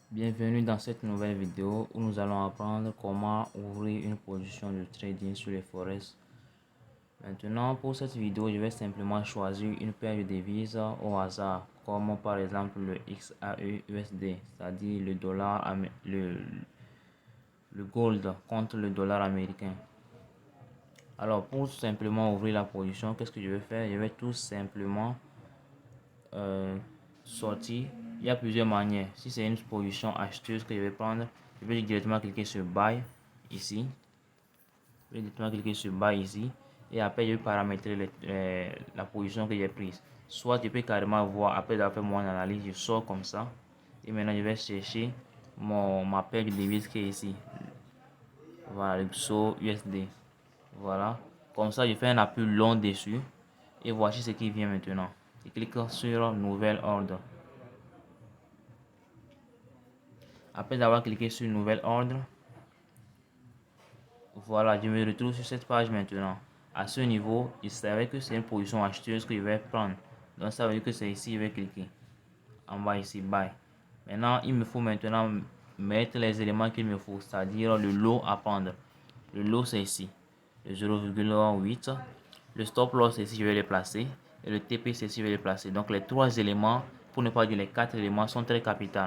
Bienvenue dans cette nouvelle vidéo où nous allons apprendre comment ouvrir une position de trading sur les forex. Maintenant, pour cette vidéo, je vais simplement choisir une paire de devises au hasard, comme par exemple le XAU-USD, c'est-à-dire le gold contre le dollar américain. Alors, pour simplement ouvrir la position, qu'est-ce que je vais faire? Je vais tout simplement sortir. Il y a plusieurs manières. Si c'est une position acheteuse que je vais prendre, je vais directement cliquer sur Buy ici. Je vais directement cliquer sur Buy ici. Et après, je vais paramétrer la position que j'ai prise. Soit je peux carrément voir, après avoir fait mon analyse, je sors comme ça. Et maintenant, je vais chercher ma paire de devises qui est ici. Voilà, le XAU USD. Voilà. Comme ça, je fais un appui long dessus. Et voici ce qui vient maintenant. Je clique sur Nouvel ordre. Après avoir cliqué sur Nouvel ordre, voilà, je me retrouve sur cette page maintenant. À ce niveau, je savais que c'est une position acheteuse que je vais prendre. Donc ça veut dire que c'est ici, je vais cliquer. En bas ici, Buy. Maintenant, il me faut maintenant mettre les éléments qu'il me faut, c'est-à-dire le lot à prendre. Le lot, c'est ici, le 0,8. Le stop loss, c'est ici, je vais les placer. Et le TP, c'est ici, je vais les placer. Donc les trois éléments, pour ne pas dire les quatre éléments, sont très capitaux.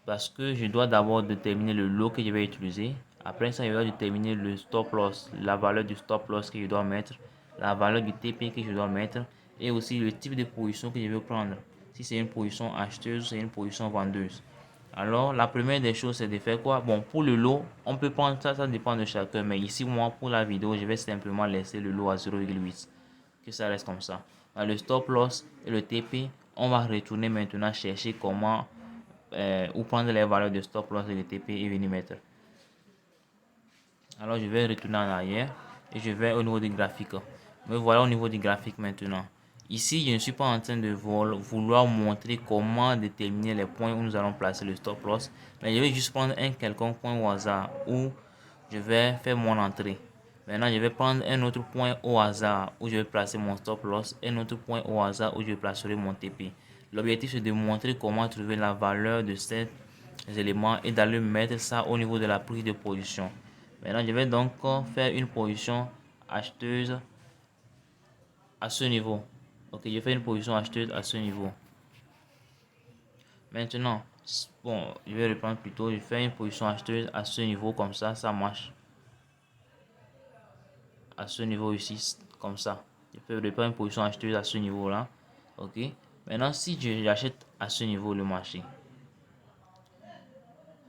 Parce que je dois d'abord déterminer le lot que je vais utiliser. Après ça, je dois déterminer le stop loss, la valeur du stop loss que je dois mettre, la valeur du TP que je dois mettre et aussi le type de position que je veux prendre. Si c'est une position acheteuse, c'est une position vendeuse. Alors, la première des choses, c'est de faire quoi? Bon, pour le lot, on peut prendre ça, ça dépend de chacun. Mais ici, moi, pour la vidéo, je vais simplement laisser le lot à 0,8. Que ça reste comme ça. Le stop loss et le TP, on va retourner maintenant chercher comment ou prendre les valeurs de stop loss et de TP et venir mettre. Alors je vais retourner en arrière et je vais au niveau du graphique. Me voilà au niveau du graphique maintenant. Ici, je ne suis pas en train de vouloir montrer comment déterminer les points où nous allons placer le stop loss, mais je vais juste prendre un quelconque point au hasard où je vais faire mon entrée. Maintenant, je vais prendre un autre point au hasard où je vais placer mon stop loss et un autre point au hasard où je placerai mon TP. L'objectif, c'est de montrer comment trouver la valeur de ces éléments et d'aller mettre ça au niveau de la prise de position. Maintenant, je vais donc faire une position acheteuse à ce niveau. Ok, je fais une position acheteuse à ce niveau. Maintenant, bon, je vais reprendre plutôt. Je fais une position acheteuse à ce niveau comme ça marche. À ce niveau ici, comme ça. Je peux reprendre une position acheteuse à ce niveau là. Ok. Maintenant, si j'achète à ce niveau le marché,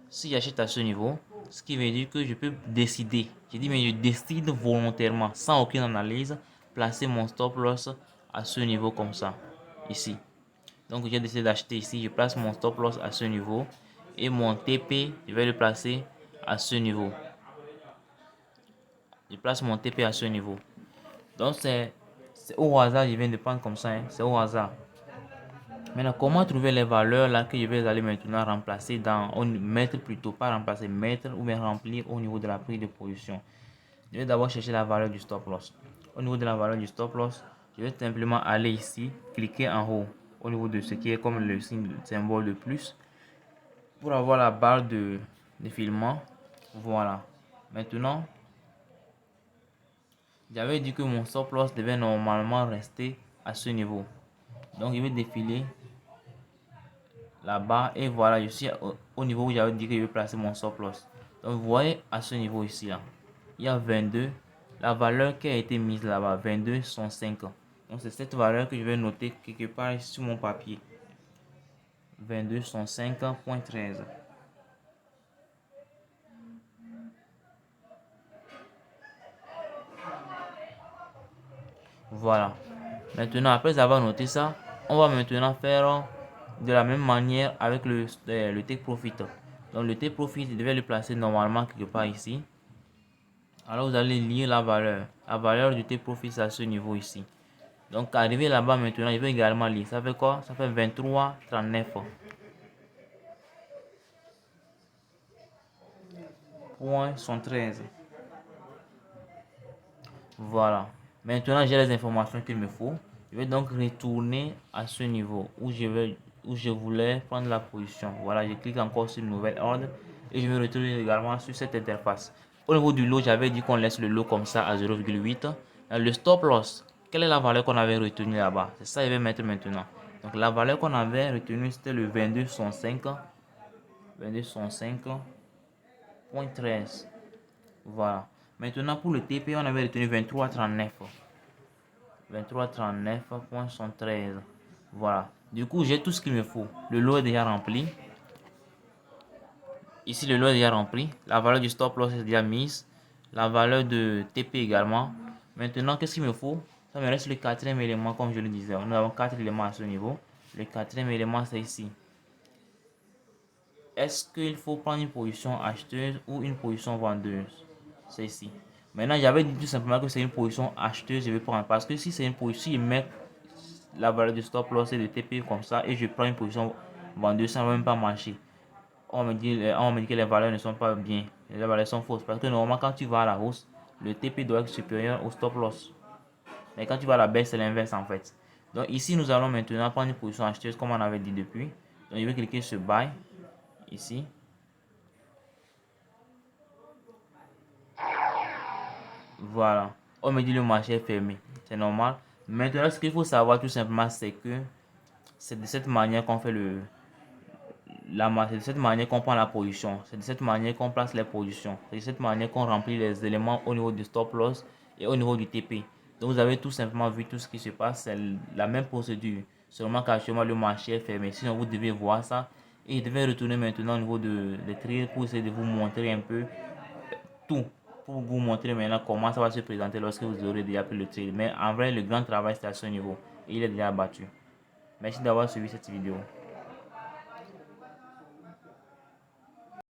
si j'achète à ce niveau, ce qui veut dire que je peux décider. Je dis, mais je décide volontairement, sans aucune analyse, placer mon stop loss à ce niveau comme ça, ici. Donc, j'ai décidé d'acheter ici. Je place mon stop loss à ce niveau. Et mon TP, je vais le placer à ce niveau. Je place mon TP à ce niveau. Donc, c'est au hasard, je viens de prendre comme ça. Hein. C'est au hasard. Maintenant, comment trouver les valeurs là que je vais aller maintenant remplacer mettre plutôt, pas remplacer, mettre ou bien remplir au niveau de la prise de position. Je vais d'abord chercher la valeur du stop loss. Au niveau de la valeur du stop loss, je vais simplement aller ici, cliquer en haut au niveau de ce qui est comme le symbole de plus pour avoir la barre de défilement. Voilà. Maintenant, j'avais dit que mon stop loss devait normalement rester à ce niveau. Donc, je vais défiler là-bas et voilà, je suis au niveau où j'avais dit que je vais placer mon stop loss. Donc vous voyez à ce niveau ici là, il y a 22, la valeur qui a été mise là-bas, 22 sont 5. Donc c'est cette valeur que je vais noter quelque part sur mon papier. 22 sont 5.13. Voilà. Maintenant, après avoir noté ça, on va maintenant faire de la même manière avec le take profit. Donc le take profit, je devais le placer normalement quelque part ici. Alors vous allez lire la valeur. La valeur du take profit c'est à ce niveau ici. Donc arrivé là-bas maintenant, je vais également lire. Ça fait quoi? Ça fait 23,39. Point 113. Voilà. Maintenant j'ai les informations qu'il me faut. Je vais donc retourner à ce niveau où je vais où je voulais prendre la position. Voilà, je clique encore sur nouvel ordre et je me retrouve également sur cette interface. Au niveau du lot, j'avais dit qu'on laisse le lot comme ça à 0,8. Le stop loss, quelle est la valeur qu'on avait retenue là-bas? C'est ça que je vais mettre maintenant. Donc la valeur qu'on avait retenue, c'était le 22,5. 22,5.13. Voilà. Maintenant pour le TP, on avait retenu 23,39. 23,39.13. Voilà. Du coup, j'ai tout ce qu'il me faut. Le lot est déjà rempli. Ici, le lot est déjà rempli. La valeur du stop loss est déjà mise. La valeur de TP également. Maintenant, qu'est-ce qu'il me faut? Ça me reste le quatrième élément, comme je le disais. Nous avons 4 éléments à ce niveau. Le quatrième élément, c'est ici. Est-ce qu'il faut prendre une position acheteuse ou une position vendeuse? C'est ici. Maintenant, j'avais dit tout simplement que c'est une position acheteuse, je vais prendre. Parce que si c'est une position, je mets la valeur du stop loss et de TP comme ça et je prends une position vendeuse, ça ne va même pas marcher. On me dit que les valeurs ne sont pas bien, les valeurs sont fausses. Parce que normalement, quand tu vas à la hausse, le TP doit être supérieur au stop loss. Mais quand tu vas à la baisse, c'est l'inverse en fait. Donc ici, nous allons maintenant prendre une position acheteuse comme on avait dit depuis. Donc je vais cliquer sur Buy ici. Voilà. On me dit le marché est fermé. C'est normal. Maintenant, ce qu'il faut savoir tout simplement, c'est que c'est de cette manière qu'on fait c'est de cette manière qu'on prend la position. C'est de cette manière qu'on place les positions. C'est de cette manière qu'on remplit les éléments au niveau du stop loss et au niveau du TP. Donc vous avez tout simplement vu tout ce qui se passe. C'est la même procédure. Seulement qu'actuellement le marché est fermé. Sinon vous devez voir ça. Et je devais retourner maintenant au niveau des trades pour essayer de vous montrer un peu tout. Pour vous montrer maintenant comment ça va se présenter lorsque vous aurez déjà pris le trade. Mais en vrai, le grand travail c'est à ce niveau. Et il est déjà abattu. Merci d'avoir suivi cette vidéo.